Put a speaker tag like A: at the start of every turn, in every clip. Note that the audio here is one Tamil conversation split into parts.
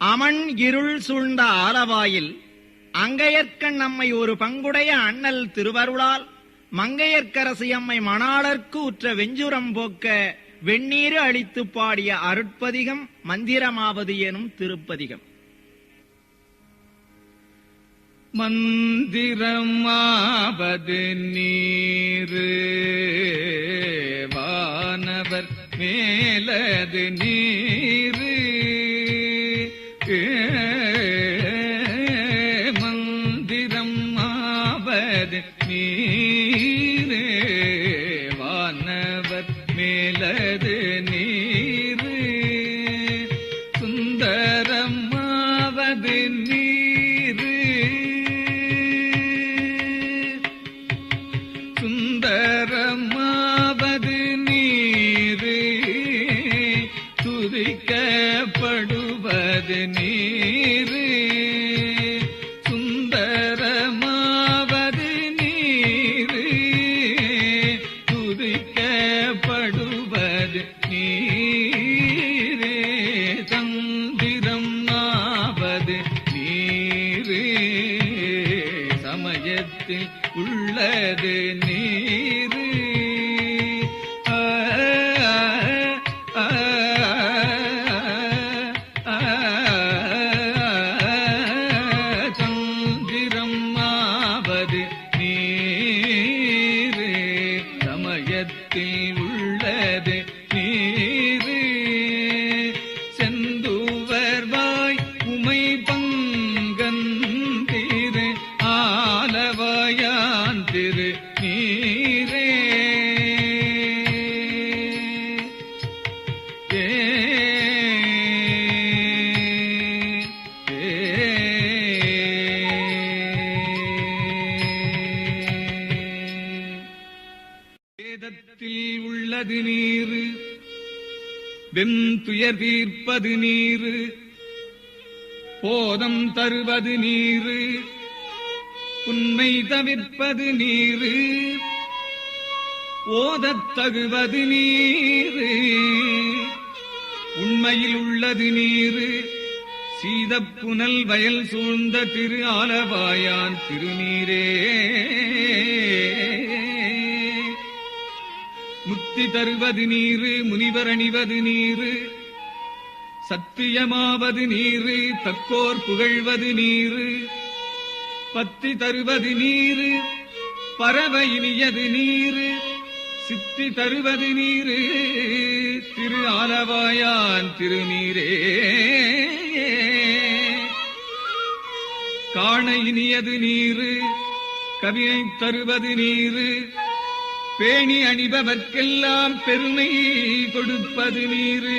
A: அமன் இருள் சூழ்ந்த ஆலவாயில் அங்கையர்க்கண் நம்மை ஒரு பங்குடைய அண்ணல் திருவருளால் மங்கையர்க்கரசி அம்மை மணாளர்க்கு உற்ற வெஞ்சுரம் போக்க வெந்நீரு அளித்து பாடிய அருட்பதிகம் மந்திரமாவது எனும் திருப்பதிகம்.
B: மந்திரமாவது நீரு வானவர் மேலது நீரு மந்திரமாவது நீரு வானவர் மேலது நீரு சுந்தரமாவது நீரு சுந்தரமாவது நீரு துதிக்கப்படுவது நீரு சுந்தரமாவது நீரு துதிக்கப்படுவது நீரு தந்திரம் ஆவது நீரு சமயத்தில் உள்ளது நீரு தந்திரம் ஆவது நீரு சமயத்தில் உள்ளது நீரு செந்துவர்வாய் உமை பங்கன் திரு ஆலவாயான் திரு நீரே வேதத்தில் உள்ளது நீரு வெந்துயர் தீர்ப்பது நீரு போதம் தருவது நீரு உண்மை தவிர்ப்பது நீரு ஓதத் தகுவது நீரு உண்மையில் உள்ளது நீரு சீதப்புனல் வயல் சூழ்ந்த திரு ஆலவாயான் திருநீரே முத்தி தருவது நீரு முனிவர் அணிவது நீரு சத்தியமாவது நீரு தக்கோர் புகழ்வது நீரு பத்தி தருவது நீரு பறவை இனியது நீரு சித்தி தருவது நீரு திரு ஆலவாயான் திருநீரே காண இனியது நீரு கவியை தருவது நீரு பேணி அணிபவர்க்கெல்லாம் பெருமை கொடுப்பது நீரு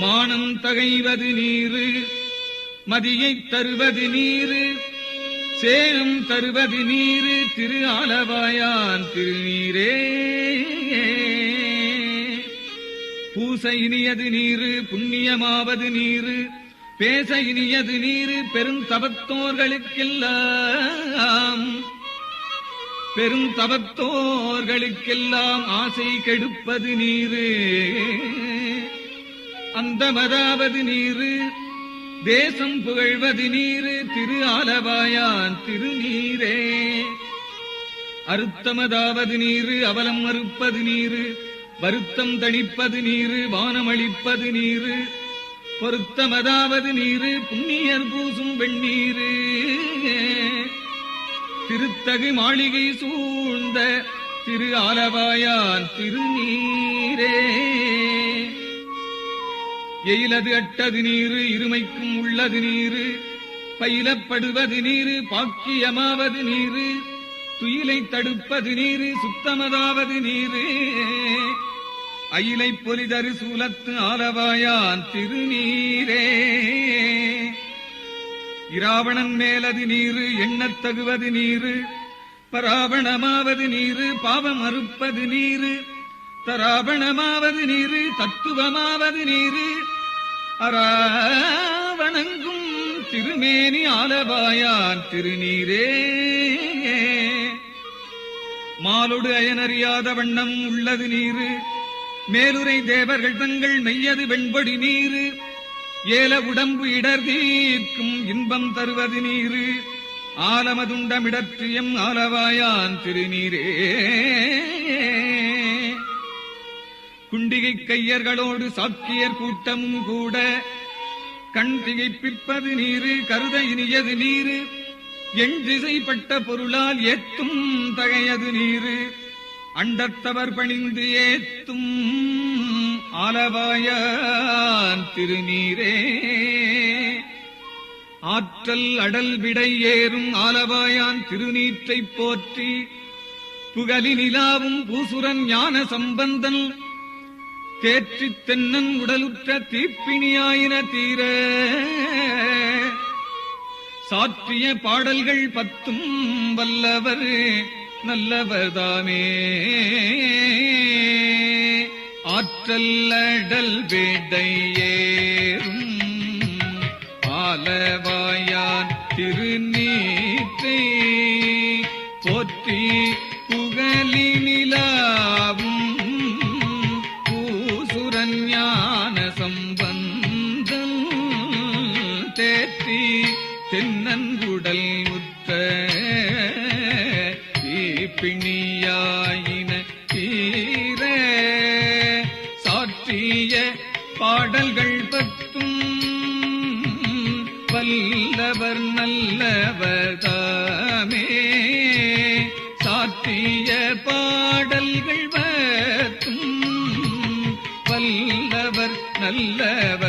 B: மானம் தகைவது நீரு மதியைத் தருவது நீரு சேரும் தருவது நீரு திரு ஆலவாயான் திருநீரே பூச இனியது நீரு புண்ணியமாவது நீரு பேச இனியது நீரு பெருந்தவத்தோர்களுக்கெல்லாம் ஆசை கெடுப்பது நீரு அந்தமதாவது நீரு தேசம் புகழ்வது நீரு திரு ஆலவாயான் திருநீரே அறுத்தமதாவது நீரு அவலம் மறுப்பது நீரு வருத்தம் தணிப்பது நீரு வானமளிப்பது நீரு பொருத்தமதாவது நீரு புண்ணியர் பூசும் வெண்ணீரு திருத்தகு மாளிகை சூழ்ந்த திரு ஆலவாயான் திருநீரே எயிலது அட்டது நீரு இருமைக்கும் உள்ளது நீரு பயிலப்படுவது நீரு பாக்கியமாவது நீரு துயிலை தடுப்பது நீரு சுத்தமதாவது நீரு அயிலை பொலிதரு சூலத்து ஆலவாயான் திருநீரே இராவணன் மேலது நீரு எண்ணத் தகுவது நீரு பராவணமாவது நீரு பாவம் அறுப்பது நீரு தராவணமாவது நீரு தத்துவமாவது நீரு அராவணங்கும் திருமேனி ஆலவாயான் திருநீரே மாலொடு அயனறியாத வண்ணம் உள்ளது நீரு மேலுரை தேவர்கள் தங்கள் மெய்யது வெண்பொடி நீரு ஏல உடம்பு இடர் தீர்க்கும் இன்பம் தருவது நீரு ஆலமதுண்டமிடற்றியம் ஆலவாயான் திருநீரே குண்டிகை கையர்களோடு சாக்கியர் கூட்டமும் கூட கண் திகைப்பிற்பது நீரு கருத இனியது நீரு எண் திசைப்பட்ட பொருளால் ஏத்தும் தகையது நீரு அண்டத்தவர் பணிந்து ஏத்தும் ஆலவாயான் திருநீரே ஆற்றல் அடல் விடை ஏறும் ஆலவாயான் திருநீற்றைப் போற்றி புகழி நிலாவும் பூசுரன் ஞான சம்பந்தன் தேற்றித் தென்னன் உடலுற்ற தீப்பிணியாயின தீர சாற்றிய பாடல்கள் 10 வல்லவர் நல்லவர்தாமே ஆற்றல் அடல் விடை ஏறும் ஆலவாயான் திருநீற்றை போற்றி புகழி நிலாவும் பூசுரன் ஞான சம்பந்தன் தேற்றி தென்னன்குடல் உற்ற தீப்பிணியாயின தீர சாற்றிய பாடல்கள் 10 வல்லவர் நல்லவர்தாமே சாற்றிய பாடல்கள் 10 வல்லவர் நல்லவர்